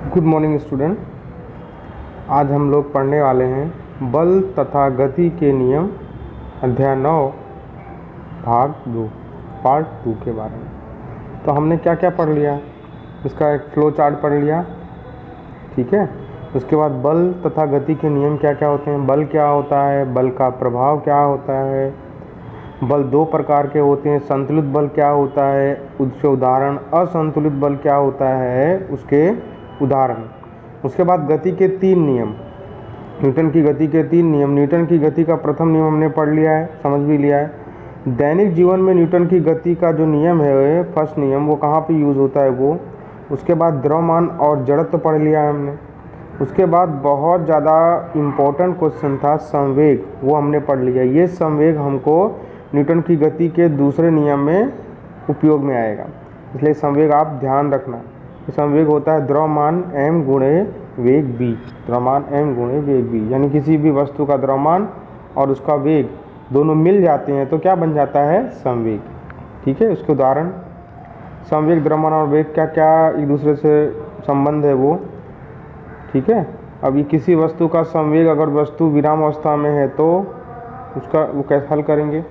Good morning student. आज हम लोग पढ़ने वाले हैं बल तथा गति के नियम अध्याय 9 भाग 2 पार्ट 2 के बारे में। तो हमने क्या क्या पढ़ लिया, इसका एक फ्लो चार्ट पढ़ लिया, ठीक है। उसके बाद बल तथा गति के नियम क्या क्या होते हैं, बल क्या होता है, बल का प्रभाव क्या होता है, बल दो प्रकार के होते हैं, संतुलित बल क्या होता है, उसके उदाहरण, असंतुलित बल क्या होता है उसके उदाहरण। उसके बाद गति के 3 नियम, न्यूटन की गति के 3 नियम। न्यूटन की गति का प्रथम नियम हमने पढ़ लिया है, समझ भी लिया है। दैनिक जीवन में न्यूटन की गति का जो नियम है, फर्स्ट नियम, वो कहाँ पे यूज़ होता है वो। उसके बाद द्रव्यमान और जड़त्व पढ़ लिया है हमने। उसके बाद बहुत ज़्यादा इम्पोर्टेंट क्वेश्चन था संवेग, वो हमने पढ़ लिया। ये संवेग हमको न्यूटन की गति के दूसरे नियम में उपयोग में आएगा, इसलिए संवेग आप ध्यान रखना। संवेग होता है द्रव्यमान m गुणे वेग b, द्रव्यमान m गुणे वेग b, यानी किसी भी वस्तु का द्रव्यमान और उसका वेग दोनों मिल जाते हैं तो क्या बन जाता है, संवेग, ठीक है। उसके उदाहरण, संवेग, द्रव्यमान और वेग क्या क्या एक दूसरे से संबंध है वो, ठीक है। अब ये किसी वस्तु का संवेग अगर वस्तु विराम अवस्था में है तो उसका वो कैसे हल करेंगे।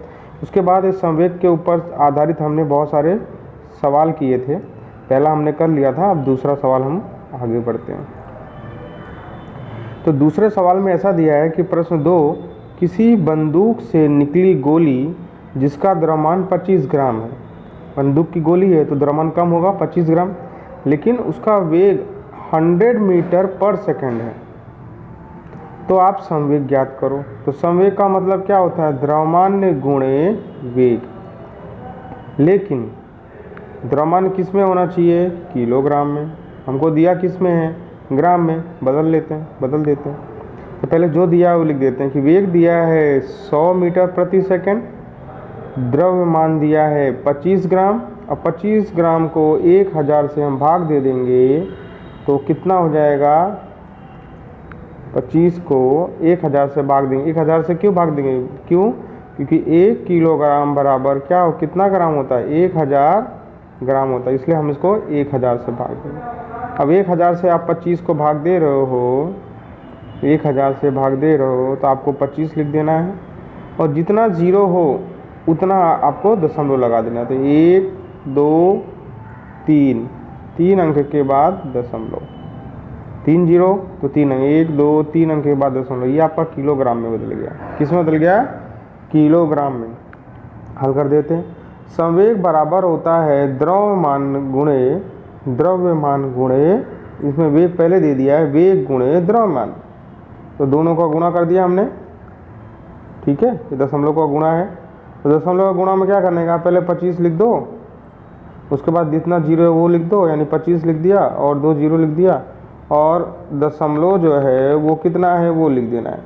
उसके बाद इस संवेग के ऊपर आधारित हमने बहुत सारे सवाल किए थे, पहला हमने कर लिया था, अब दूसरा सवाल हम आगे बढ़ते हैं। तो दूसरे सवाल में ऐसा दिया है कि प्रश्न 2, किसी बंदूक से निकली गोली जिसका द्रव्यमान 25 ग्राम है, बंदूक की गोली है तो द्रव्यमान कम होगा 25 ग्राम, लेकिन उसका वेग 100 मीटर पर सेकंड है, तो आप संवेग ज्ञात करो। तो संवेग का मतलब क्या होता है, द्रव्यमान गुणे वेग, लेकिन द्रव्यमान किस में होना चाहिए, किलोग्राम में, हमको दिया किस में है, ग्राम में, बदल देते हैं। तो पहले जो दिया है वो लिख देते हैं कि वेग दिया है 100 मीटर प्रति सेकंड, द्रव्यमान दिया है 25 ग्राम। अब 25 ग्राम को 1000 से हम भाग दे देंगे तो कितना हो जाएगा, 25 को 1000 से भाग देंगे। 1000 से क्यों भाग देंगे, क्यों, क्योंकि 1 किलोग्राम बराबर क्या हो, कितना ग्राम होता है, 1000 ग्राम होता है, इसलिए हम इसको 1000 से भाग देंगे। अब 1000 से आप 25 को भाग दे रहे हो, 1000 से भाग दे रहे हो तो आपको 25 लिख देना है, और जितना जीरो हो उतना आपको दशमलव लगा देना है। तो 1 2 3 अंक के बाद दशमलव, 3 जीरो तो 3 अंक, 1 2 3 अंक के बाद दशमलव, ये आपका किलोग्राम में बदल गया। किस में बदल गया, किलोग्राम में। हल कर देते हैं। संवेग बराबर होता है द्रव्यमान गुणे, इसमें वेग पहले दे दिया है, वेग गुणे द्रव्यमान, तो दोनों का गुणा कर दिया हमने, ठीक है। ये दशमलव का गुणा है, तो दशमलव का गुणा में क्या करने का, पहले 25 लिख दो, उसके बाद जितना जीरो है वो लिख दो, यानी 25 लिख दिया और 2 जीरो लिख दिया, और दशमलव जो है वो कितना है वो लिख देना है,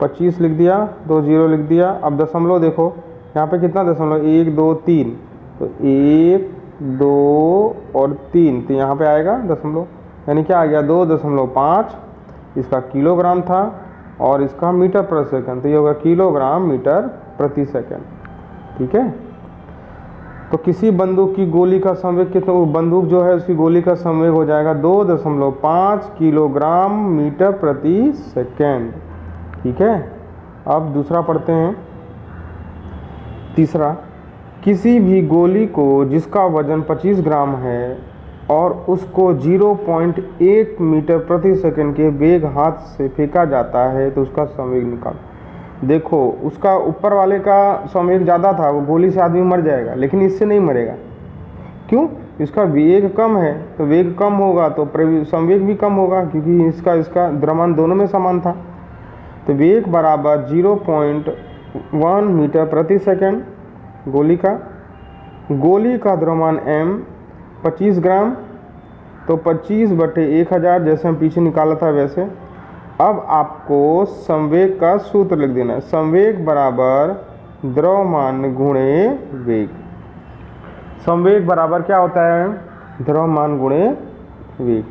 25 लिख दिया, 2 जीरो लिख दिया। अब दशमलव देखो यहाँ पे कितना दशमलव, 1 2 3, तो 1 2 और 3, तो यहाँ पे आएगा दशमलव, यानी क्या आ गया 2.5, इसका किलोग्राम था और इसका मीटर प्रति सेकंड, तो ये होगा किलोग्राम मीटर प्रति सेकंड, ठीक है। तो किसी बंदूक की गोली का संवेग कितना, बंदूक जो है उसकी गोली का संवेग हो जाएगा 2.5 किलोग्राम मीटर प्रति सेकंड, ठीक है। अब दूसरा पढ़ते हैं, तीसरा, किसी भी गोली को जिसका वजन 25 ग्राम है और उसको 0.1 मीटर प्रति सेकंड के वेग हाथ से फेंका जाता है तो उसका संवेग निकालो। देखो उसका ऊपर वाले का संवेग ज़्यादा था, वो गोली से आदमी मर जाएगा, लेकिन इससे नहीं मरेगा, क्यों, इसका वेग कम है, तो वेग कम होगा तो संवेग भी कम होगा, क्योंकि इसका द्रव्यमान दोनों में समान था। तो वेग बराबर 0.1 मीटर प्रति सेकंड गोली का द्रव्यमान m 25 ग्राम, तो 25/1000 जैसे हम पीछे निकाला था वैसे। अब आपको संवेग का सूत्र लिख देना है, संवेग बराबर द्रव्यमान गुणे वेग। संवेग बराबर क्या होता है, द्रव्यमान गुणे वेग।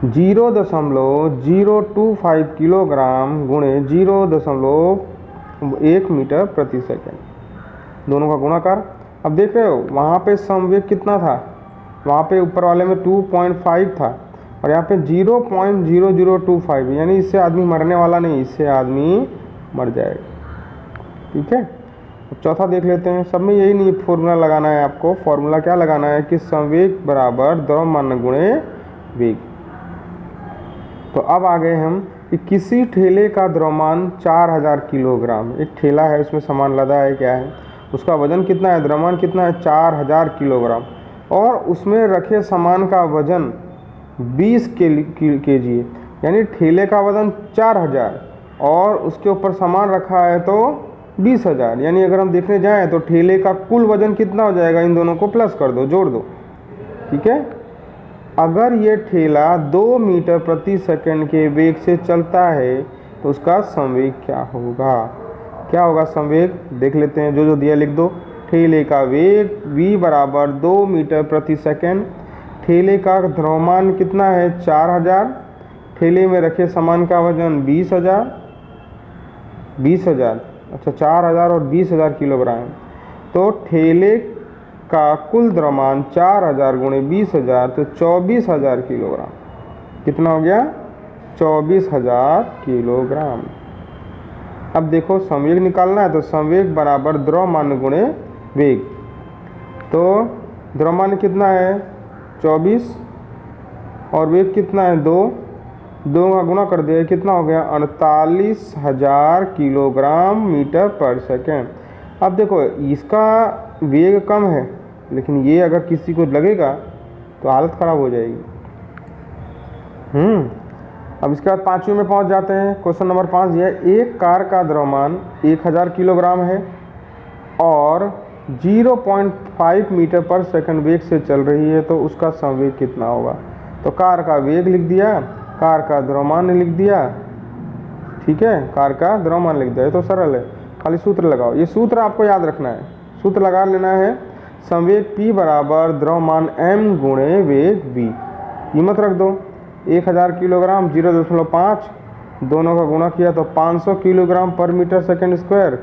0.025 किलोग्राम गुणे 0.1 मीटर प्रति सेकंड, दोनों का गुणाकार। अब देख रहे हो वहाँ पे संवेग कितना था, वहाँ पे ऊपर वाले में 2.5 था और यहाँ पे 0.0025, यानी इससे आदमी मरने वाला नहीं, इससे आदमी मर जाएगा। ठीक है, अब चौथा देख लेते हैं। सब में यही नहीं फॉर्मूला लगाना है आपको। फॉर्मूला क्या लगाना है कि संवेग बराबर द्रव्यमान गुणे वेग। तो अब आ गए हम कि किसी ठेले का द्रव्यमान 4000 किलोग्राम, एक ठेला है उसमें सामान लदा है, क्या है, उसका वजन कितना है, द्रव्यमान कितना है 4000 किलोग्राम, और उसमें रखे सामान का वजन 20 kg है, यानी ठेले का वजन 4000 और उसके ऊपर सामान रखा है तो 20,000, यानी अगर हम देखने जाएं तो ठेले का कुल वजन कितना हो जाएगा, इन दोनों को प्लस कर दो, जोड़ दो। ठीक है, अगर ये ठेला 2 मीटर प्रति सेकंड के वेग से चलता है तो उसका संवेग क्या होगा, क्या होगा संवेग, देख लेते हैं। जो दिया लिख दो। ठेले का वेग v बराबर 2 मीटर प्रति सेकंड, ठेले का द्रव्यमान कितना है 4000, ठेले में रखे सामान का वजन 20,000, अच्छा 4000 और 20,000 किलोग्राम, तो ठेले का कुल द्रव्यमान 4000 गुणे 20,000 तो 24,000 किलोग्राम। कितना हो गया, 24,000 किलोग्राम। अब देखो संवेग निकालना है तो संवेग बराबर द्रव्यमान गुणे वेग। तो द्रव्यमान कितना है 24 और वेग कितना है 2, 2 का गुणा कर दिया, कितना हो गया 48,000 किलोग्राम मीटर पर सेकेंड। अब देखो इसका वेग कम है, लेकिन ये अगर किसी को लगेगा तो हालत ख़राब हो जाएगी। अब इसके बाद पाँचवें में पहुंच जाते हैं। क्वेश्चन नंबर 5 ये है, एक कार का द्रव्यमान 1000 किलोग्राम है और 0.5 मीटर पर सेकंड वेग से चल रही है, तो उसका संवेग कितना होगा। तो कार का वेग लिख दिया, कार का द्रव्यमान लिख दिया, ठीक है, कार का द्रव्यमान लिख दिया, ये तो सरल है, खाली सूत्र लगाओ। ये सूत्र आपको याद रखना है, सूत्र लगा लेना है, संवेग P बराबर द्रव्यमान m गुणे वेग v। कीमत रख दो, 1000 किलोग्राम 0.5, दोनों का गुणा किया तो 500 किलोग्राम पर मीटर सेकंड स्क्वायर।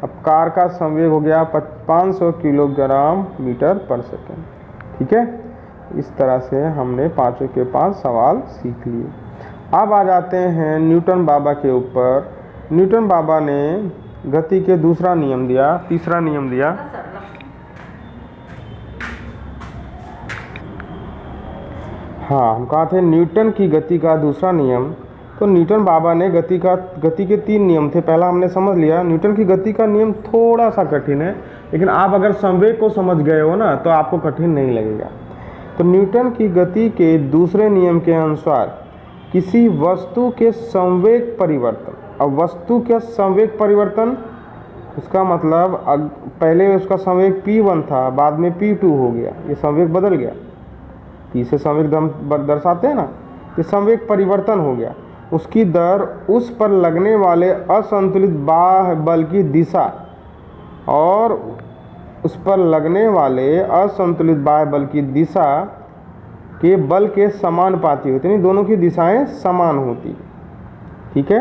अब कार का संवेग हो गया 500 किलोग्राम मीटर पर सेकंड। ठीक है, इस तरह से हमने 5 के 5 सवाल सीख लिए। अब आ जाते हैं न्यूटन बाबा के ऊपर। न्यूटन बाबा ने गति के दूसरा नियम दिया, तीसरा नियम दिया। हाँ, हम कहा थे न्यूटन की गति का दूसरा नियम। तो न्यूटन बाबा ने गति के 3 नियम थे, पहला हमने समझ लिया। न्यूटन की गति का नियम थोड़ा सा कठिन है, लेकिन आप अगर संवेग को समझ गए हो ना तो आपको कठिन नहीं लगेगा। तो न्यूटन की गति के दूसरे नियम के अनुसार किसी वस्तु के संवेग परिवर्तन, अब वस्तु के संवेग परिवर्तन इसका मतलब पहले उसका संवेग p1 था, बाद में p2 हो गया, ये संवेग बदल गया। इसे संवेग दर्शाते हैं ना, ये संवेग परिवर्तन हो गया। उसकी दर उस पर लगने वाले असंतुलित बाह्य बल की दिशा और उस पर लगने वाले असंतुलित बाह्य बल की दिशा के बल के समानुपाती होती, यानी दोनों की दिशाएं समान होती। ठीक है,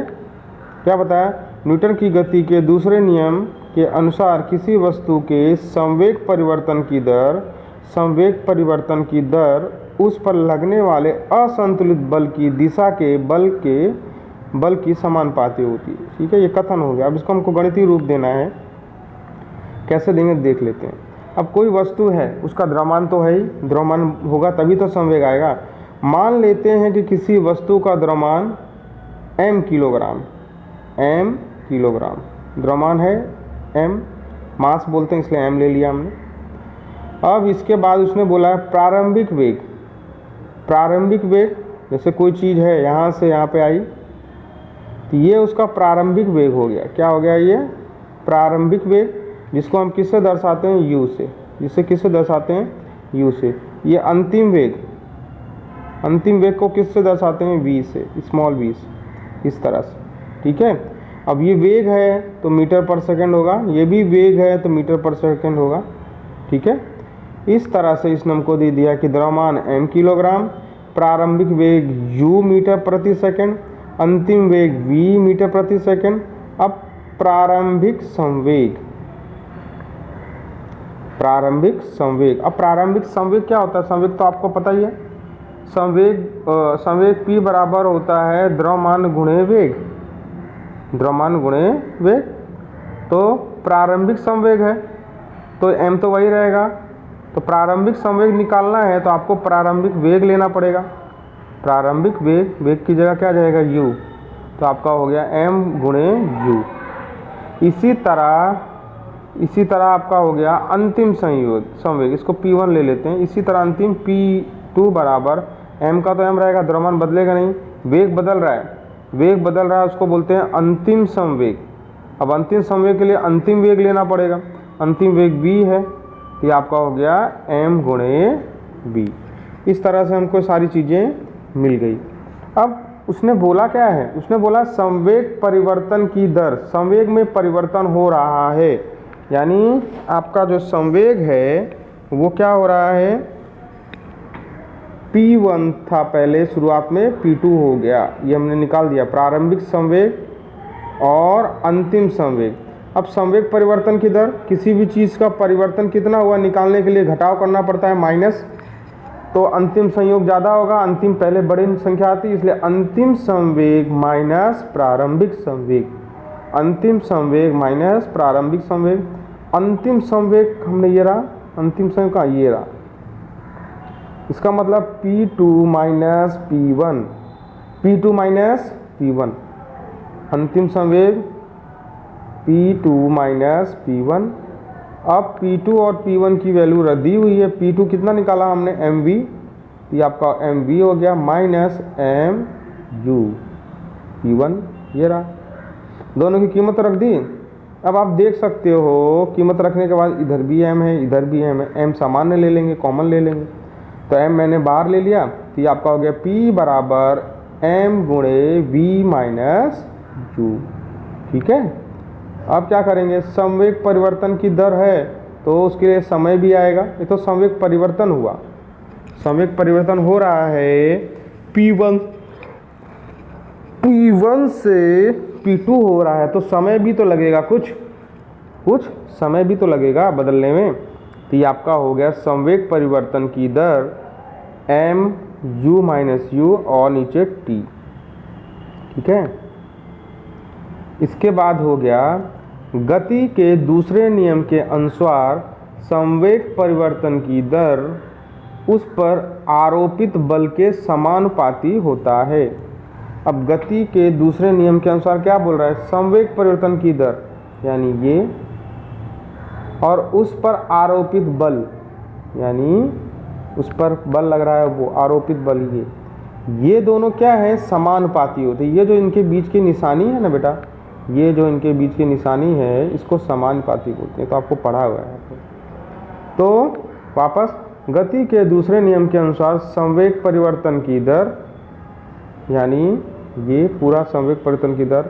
क्या बताया, न्यूटन की गति के दूसरे नियम के अनुसार किसी वस्तु के संवेग परिवर्तन की दर उस पर लगने वाले असंतुलित बल की दिशा के बल की समानुपाती होती है। ठीक है, ये कथन हो गया। अब इसको हमको गणितीय रूप देना है, कैसे देंगे देख लेते हैं। अब कोई वस्तु है, उसका द्रव्यमान तो है ही, द्रव्यमान होगा तभी तो संवेग आएगा। मान लेते हैं कि किसी वस्तु का द्रव्यमान m किलोग्राम, द्रव्यमान है m, मास बोलते हैं इसलिए m ले लिया हमने। अब इसके बाद उसने बोला है प्रारंभिक वेग, जैसे कोई चीज़ है यहाँ से यहाँ पे आई तो ये उसका प्रारंभिक वेग हो गया। क्या हो गया, ये प्रारंभिक वेग, जिसको हम किससे दर्शाते हैं u से, जिससे किससे दर्शाते हैं u से। ये अंतिम वेग को किससे दर्शाते हैं v से, स्मॉल v से, इस तरह से। ठीक है, अब ये वेग है तो मीटर पर सेकंड होगा, ये भी वेग है तो मीटर पर सेकंड होगा। ठीक है, इस तरह से इसने हमको दे दिया कि द्रव्यमान m किलोग्राम, प्रारंभिक वेग u मीटर प्रति सेकंड, अंतिम वेग v मीटर प्रति सेकंड। अब प्रारंभिक प्रारंभिक संवेग। अब प्रारंभिक संवेग क्या होता है? संवेग तो आपको पता ही है, संवेग P बराबर होता है द्रव्यमान गुणे वेग, द्रव्यमान गुणे वेग। तो प्रारंभिक संवेग है तो m तो वही रहेगा। तो प्रारंभिक संवेग निकालना है तो आपको प्रारंभिक वेग लेना पड़ेगा। प्रारंभिक वेग, वेग की जगह क्या जाएगा? u, तो आपका हो गया m गुणे u। इसी तरह आपका हो गया अंतिम संवेग, इसको P1 ले लेते हैं। इसी तरह अंतिम P2 बराबर m का तो m रहेगा, द्रव्यमान बदलेगा नहीं, वेग बदल रहा है, वेग बदल रहा है, उसको बोलते हैं अंतिम संवेग। अब अंतिम संवेग के लिए अंतिम वेग लेना पड़ेगा, अंतिम वेग v है, ये आपका हो गया m गुणे v। इस तरह से हमको सारी चीज़ें मिल गई। अब उसने बोला क्या है? उसने बोला संवेग परिवर्तन की दर, संवेग में परिवर्तन हो रहा है, यानी आपका जो संवेग है वो क्या हो रहा है? P1 था पहले शुरुआत में, P2 हो गया, ये हमने निकाल दिया। प्रारंभिक संवेग और अंतिम संवेग। अब संवेग परिवर्तन की दर, किसी भी चीज़ का परिवर्तन कितना हुआ निकालने के लिए घटाव करना पड़ता है, माइनस, तो अंतिम संयोग ज़्यादा होगा, अंतिम पहले बड़ी संख्या आती है, इसलिए अंतिम संवेग माइनस प्रारंभिक संवेग, अंतिम संवेग माइनस प्रारंभिक संवेग। अंतिम संवेग हमने ये रहा, अंतिम संवेग का ये रहा, इसका मतलब P2 minus P1, P2 minus P1, अंतिम संवेग P2 माइनस P1। अब P2 और P1 की वैल्यू रद्दी हुई है, P2 कितना निकाला हमने? mv, ये आपका mv हो गया माइनस mu, P1 ये रहा, दोनों की कीमत रख दी। अब आप देख सकते हो कीमत रखने के बाद इधर भी m है, इधर भी m है, m सामान्य ले लेंगे, कॉमन ले लेंगे, तो m मैंने बाहर ले लिया, तो ये आपका हो गया P बराबर m गुणे v माइनस u। ठीक है, अब क्या करेंगे? संवेग परिवर्तन की दर है तो उसके लिए समय भी आएगा, ये तो संवेग परिवर्तन हुआ, संवेग परिवर्तन हो रहा है P1 से P2 हो रहा है, तो समय भी तो लगेगा, कुछ समय भी तो लगेगा बदलने में। तो ये आपका हो गया संवेग परिवर्तन की दर mu माइनस u और नीचे t। ठीक है, इसके बाद हो गया गति के दूसरे नियम के अनुसार संवेग परिवर्तन की दर उस पर आरोपित बल के समानुपाती होता है। अब गति के दूसरे नियम के अनुसार क्या बोल रहा है? संवेग परिवर्तन की दर यानी ये, और उस पर आरोपित बल यानी उस पर बल लग रहा है वो आरोपित बल, ये दोनों क्या है? समानुपाती होते हैं। ये जो इनके बीच की निशानी है ना बेटा, ये जो इनके बीच की निशानी है इसको समानुपाती बोलते हैं, तो आपको पढ़ा हुआ है। तो वापस गति के दूसरे नियम के अनुसार संवेग परिवर्तन की दर यानी ये पूरा संवेग परिवर्तन की दर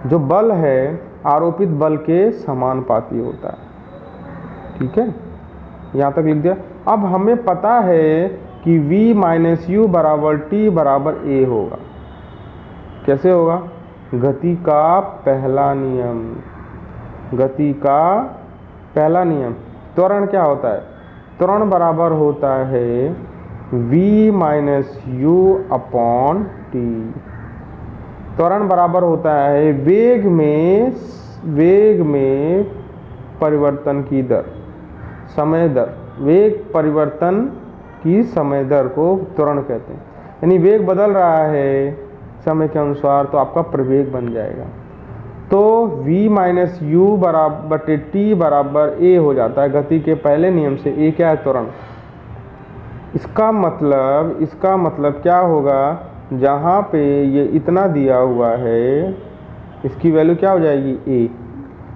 जो बल है आरोपित बल के समानुपाती होता है। ठीक है, यहाँ तक लिख दिया। अब हमें पता है कि v माइनस u बराबर t बराबर a होगा। कैसे होगा? गति का पहला नियम, गति का पहला नियम। त्वरण क्या होता है? त्वरण बराबर होता है v minus u upon t। त्वरण बराबर होता है वेग में परिवर्तन की दर, समय दर, वेग परिवर्तन की समय दर को त्वरण कहते हैं। यानी वेग बदल रहा है समय के अनुसार तो आपका प्रवेग बन जाएगा। तो v माइनस u बराबर t बराबर a हो जाता है गति के पहले नियम से। a क्या है? त्वरण। इसका मतलब क्या होगा? जहाँ पे ये इतना दिया हुआ है इसकी वैल्यू क्या हो जाएगी? a।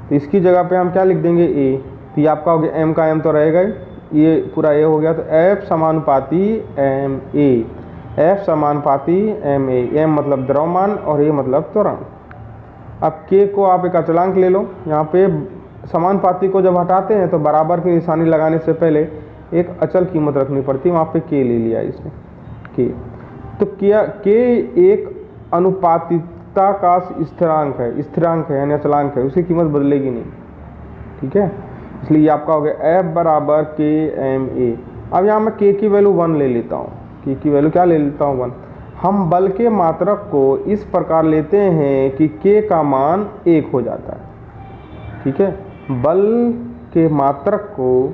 तो इसकी जगह पे हम क्या लिख देंगे? a। तो ये आपका हो गया m का m तो रहेगा ही, ये पूरा a हो गया। तो f समानुपाती ma, f समानुपाती ma, m मतलब द्रव्यमान और a मतलब त्वरण। अब k को आप एक अचलांक ले लो। यहाँ पे समानुपाती को जब हटाते हैं तो बराबर की निशानी लगाने से पहले एक अचल कीमत रखनी पड़ती है, वहाँ पे k ले लिया इसने k। तो k एक अनुपातिकता का स्थिरांक है यानी अचलांक है, उसकी कीमत बदलेगी नहीं। ठीक है, इसलिए आपका हो गया F बराबर के एम ए। अब यहाँ मैं K की वैल्यू 1 ले लेता हूँ। K की वैल्यू क्या ले लेता हूँ 1। हम बल के मात्रक को इस प्रकार लेते हैं कि K का मान 1 हो जाता है। ठीक है, बल के मात्रक को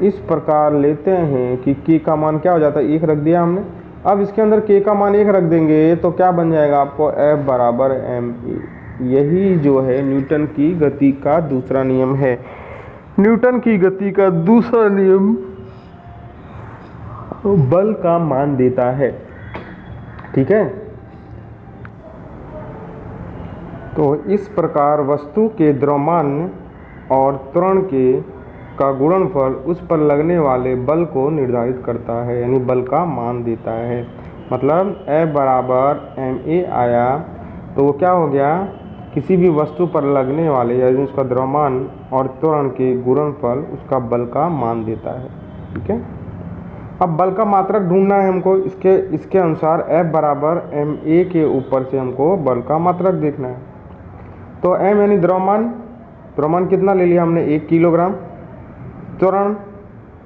इस प्रकार लेते हैं कि K का मान क्या हो जाता है, 1 रख दिया हमने। अब इसके अंदर K का मान 1 रख देंगे तो क्या बन जाएगा आपको F बराबर एम ए। यही जो है न्यूटन की गति का दूसरा नियम है। न्यूटन की गति का दूसरा नियम बल का मान देता है। ठीक है, तो इस प्रकार वस्तु के द्रव्यमान और त्वरण का गुणनफल उस पर लगने वाले बल को निर्धारित करता है, यानी बल का मान देता है। मतलब F बराबर एम ए आया तो वो क्या हो गया, किसी भी वस्तु पर लगने वाले यानी उसका द्रव्यमान और त्वरण के गुणनफल उसका बल का मान देता है। ठीक है, अब बल का मात्रक ढूंढना है हमको। इसके अनुसार F बराबर एम ए के ऊपर से हमको बल का मात्रक देखना है। तो m यानी द्रव्यमान कितना ले लिया हमने, 1 किलोग्राम। त्वरण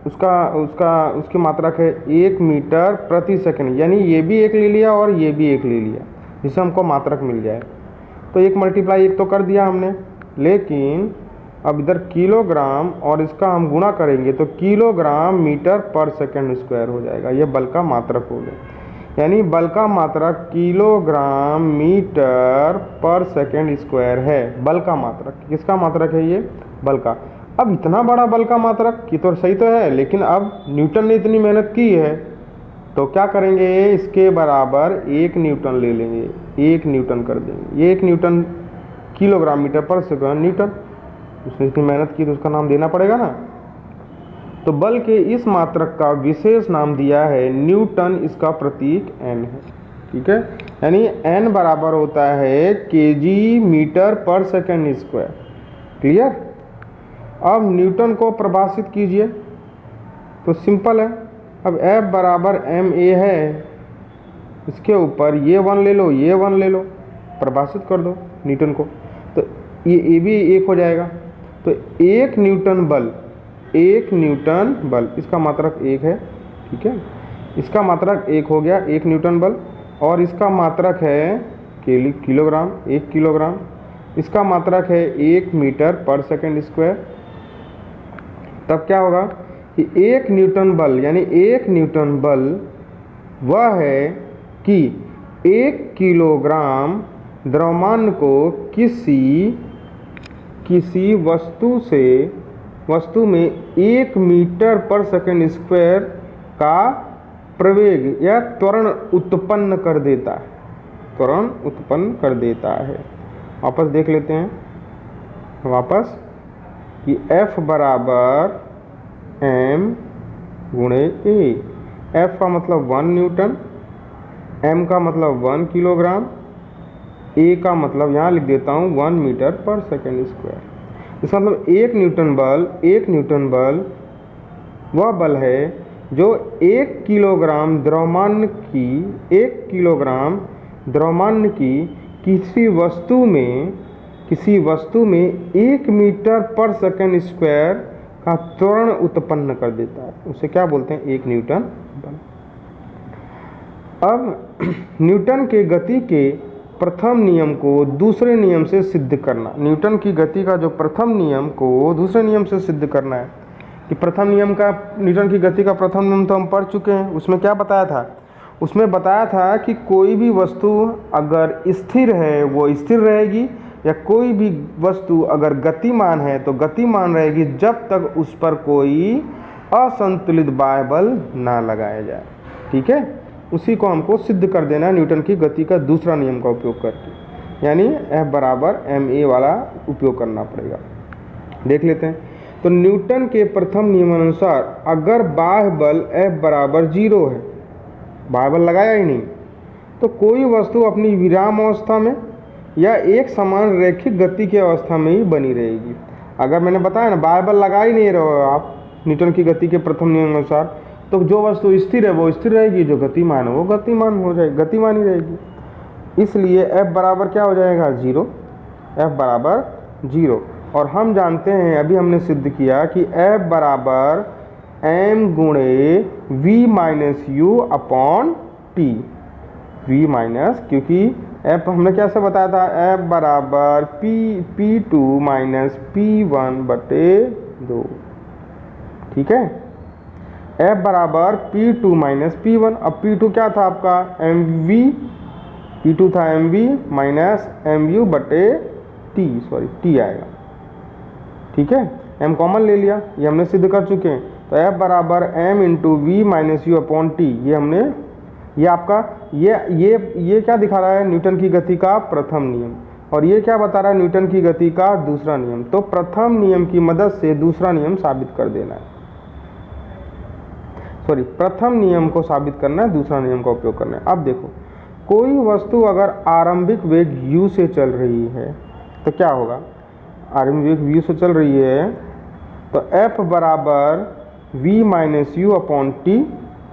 उसकी मात्रक है 1 मीटर प्रति सेकंड, यानी ये भी 1 ले लिया और ये भी 1 ले लिया, जिससे हमको मात्रक मिल जाए। तो 1 मल्टीप्लाई 1 तो कर दिया हमने, लेकिन अब इधर किलोग्राम और इसका हम गुणा करेंगे तो किलोग्राम मीटर पर सेकंड स्क्वायर हो जाएगा। ये बल का मात्रक हो गया, यानी बल का मात्रक किलोग्राम मीटर पर सेकंड स्क्वायर है। बल का मात्रक किसका मात्रक है, ये बल का। अब इतना बड़ा बल का मात्रक की तो सही तो है, लेकिन अब न्यूटन ने इतनी मेहनत की है तो क्या करेंगे, इसके बराबर 1 न्यूटन ले लेंगे, 1 न्यूटन कर देंगे। ये 1 न्यूटन किलोग्राम मीटर पर सेकंड न्यूटन, उसने इतनी मेहनत की तो उसका नाम देना पड़ेगा ना। तो बल के इस मात्रक का विशेष नाम दिया है न्यूटन, इसका प्रतीक n है। ठीक है, यानी n बराबर होता है केजी मीटर पर सेकंड स्क्वायर। क्लियर। अब न्यूटन को परिभाषित कीजिए तो सिंपल है। अब F बराबर एम ए है, इसके ऊपर ये 1 ले लो, ये 1 ले लो, परिभाषित कर दो न्यूटन को, तो ये भी 1 हो जाएगा। तो 1 न्यूटन बल, 1 न्यूटन बल, इसका मात्रक 1 है। ठीक है, इसका मात्रक 1 हो गया, 1 न्यूटन बल, और इसका मात्रक है किलोग्राम, 1 किलोग्राम। इसका मात्रक है 1 मीटर पर सेकंड स्क्वायर। तब क्या होगा कि 1 न्यूटन बल, यानी 1 न्यूटन बल वह है कि 1 किलोग्राम द्रव्यमान को किसी वस्तु में 1 मीटर पर सेकंड स्क्वायर का प्रवेग या त्वरण उत्पन्न कर देता है, त्वरण उत्पन्न कर देता है। वापस देख लेते हैं, वापस कि F बराबर m गुणे a। F का मतलब 1 न्यूटन, m का मतलब 1 किलोग्राम, a का मतलब यहाँ लिख देता हूँ 1 मीटर पर सेकंड स्क्वायर। इसका मतलब 1 न्यूटन बल वह बल है जो 1 किलोग्राम द्रव्यमान की किसी वस्तु में 1 मीटर पर सेकंड स्क्वायर का त्वरण उत्पन्न कर देता है। उसे क्या बोलते हैं, 1 न्यूटन बल। अब न्यूटन के गति के प्रथम नियम को दूसरे नियम से सिद्ध करना। न्यूटन की गति का जो प्रथम नियम को दूसरे नियम से सिद्ध करना है कि न्यूटन की गति का प्रथम नियम तो हम पढ़ चुके हैं। उसमें क्या बताया था, उसमें बताया था कि कोई भी वस्तु अगर स्थिर है वो स्थिर रहेगी, या कोई भी वस्तु अगर गतिमान है तो गतिमान रहेगी जब तक उस पर कोई असंतुलित बाह्य बल ना लगाया जाए। ठीक है, उसी को हमको सिद्ध कर देना है न्यूटन की गति का दूसरा नियम का उपयोग करके, यानी F बराबर एम ए वाला उपयोग करना पड़ेगा। देख लेते हैं। तो न्यूटन के प्रथम नियमानुसार अगर बाह्य बल F बराबर 0 है, बाह्य बल लगाया ही नहीं, तो कोई वस्तु अपनी विराम अवस्था में या एक समान रैखिक गति की अवस्था में ही बनी रहेगी। अगर मैंने बताया ना बाह्य बल लगा ही नहीं रहे आप न्यूटन की गति के प्रथम नियम अनुसार, तो जो वस्तु स्थिर है वो स्थिर रहेगी, जो गतिमान है वो गतिमान हो जाएगी, गतिमान ही रहेगी। इसलिए F बराबर क्या हो जाएगा, 0। F बराबर 0। और हम जानते हैं, अभी हमने सिद्ध किया कि F बराबर m गुणे v minus u upon T. v minus, क्योंकि F हमने कैसे बताया था, F बराबर P2 माइनस P1 बटे 2। ठीक है, F बराबर P2 माइनस P1। अब P2 क्या था आपका, mv, P2 था mv माइनस mu बटे t आएगा। ठीक है, m कॉमन ले लिया, ये हमने सिद्ध कर चुके हैं। तो F बराबर m into v minus u upon t, ये हमने, ये आपका ये क्या दिखा रहा है, न्यूटन की गति का प्रथम नियम, और ये क्या बता रहा है, न्यूटन की गति का दूसरा नियम। तो प्रथम नियम की मदद से दूसरा नियम साबित कर देना है, सॉरी, प्रथम नियम को साबित करना है, दूसरा नियम का उपयोग करना है। अब देखो, कोई वस्तु अगर आरंभिक वेग u से चल रही है तो क्या होगा, आरंभिक वेग u से चल रही है तो F बराबर v minus u upon T.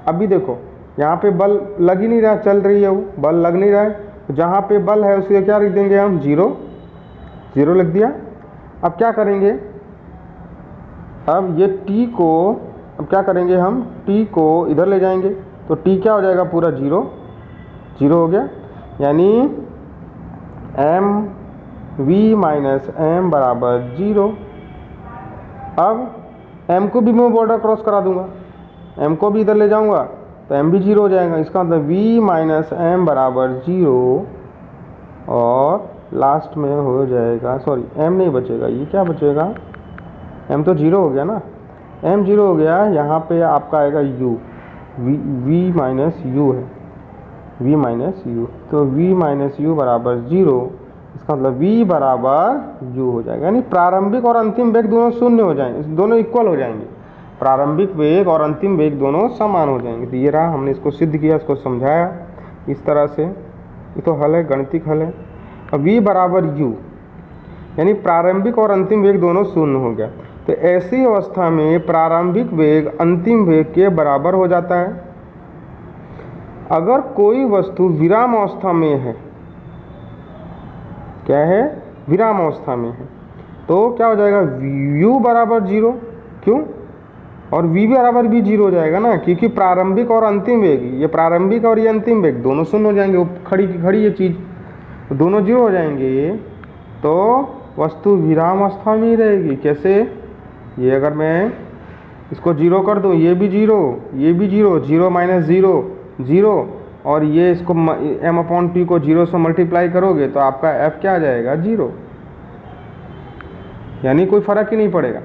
अभी देखो यहाँ पे बल लग ही नहीं रहा, चल रही है वो, बल लग नहीं रहा है, तो जहाँ पे बल है उसके क्या लिख देंगे हम, 0 लिख दिया। अब क्या करेंगे, अब ये t को, अब क्या करेंगे हम, t को इधर ले जाएंगे तो t क्या हो जाएगा, पूरा 0 हो गया, यानी m v माइनस m बराबर 0। अब m को भी मैं बॉर्डर क्रॉस करा दूंगा, m को भी इधर ले जाऊंगा तो m भी 0 हो जाएगा। इसका मतलब v माइनस m बराबर 0, और लास्ट में हो जाएगा, सॉरी m नहीं बचेगा, ये क्या बचेगा, m तो 0 हो गया ना, m 0 हो गया, यहाँ पे आपका आएगा u, v माइनस u है, v माइनस u, तो v माइनस u बराबर 0। इसका मतलब v बराबर u हो जाएगा, यानी प्रारंभिक और अंतिम वेग दोनों शून्य हो जाएंगे, दोनों इक्वल हो जाएंगे, प्रारंभिक वेग और अंतिम वेग दोनों समान हो जाएंगे। तो ये रहा, हमने इसको सिद्ध किया, इसको समझाया इस तरह से। ये तो हल है, गणितिक हल है। अब v बराबर u, यानी प्रारंभिक और अंतिम वेग दोनों शून्य हो गया, तो ऐसी अवस्था में प्रारंभिक वेग अंतिम वेग के बराबर हो जाता है। अगर कोई वस्तु विराम अवस्था में है, क्या है, विराम अवस्था में है, तो क्या हो जाएगा, u बराबर 0, क्यों, और v बराबर भी 0 हो जाएगा ना, क्योंकि प्रारंभिक और अंतिम वेग, ये प्रारंभिक और ये अंतिम वेग दोनों शून्य हो जाएंगे, वो खड़ी की खड़ी ये चीज़, तो दोनों 0 हो जाएंगे, तो वस्तु विराम अवस्था में ही रहेगी। कैसे, ये अगर मैं इसको 0 कर दूँ, ये भी 0, ये भी 0 माइनस 0, और ये इसको m अपॉन टी को 0 से मल्टीप्लाई करोगे तो आपका f क्या आ जाएगा, 0, यानी कोई फर्क ही नहीं पड़ेगा।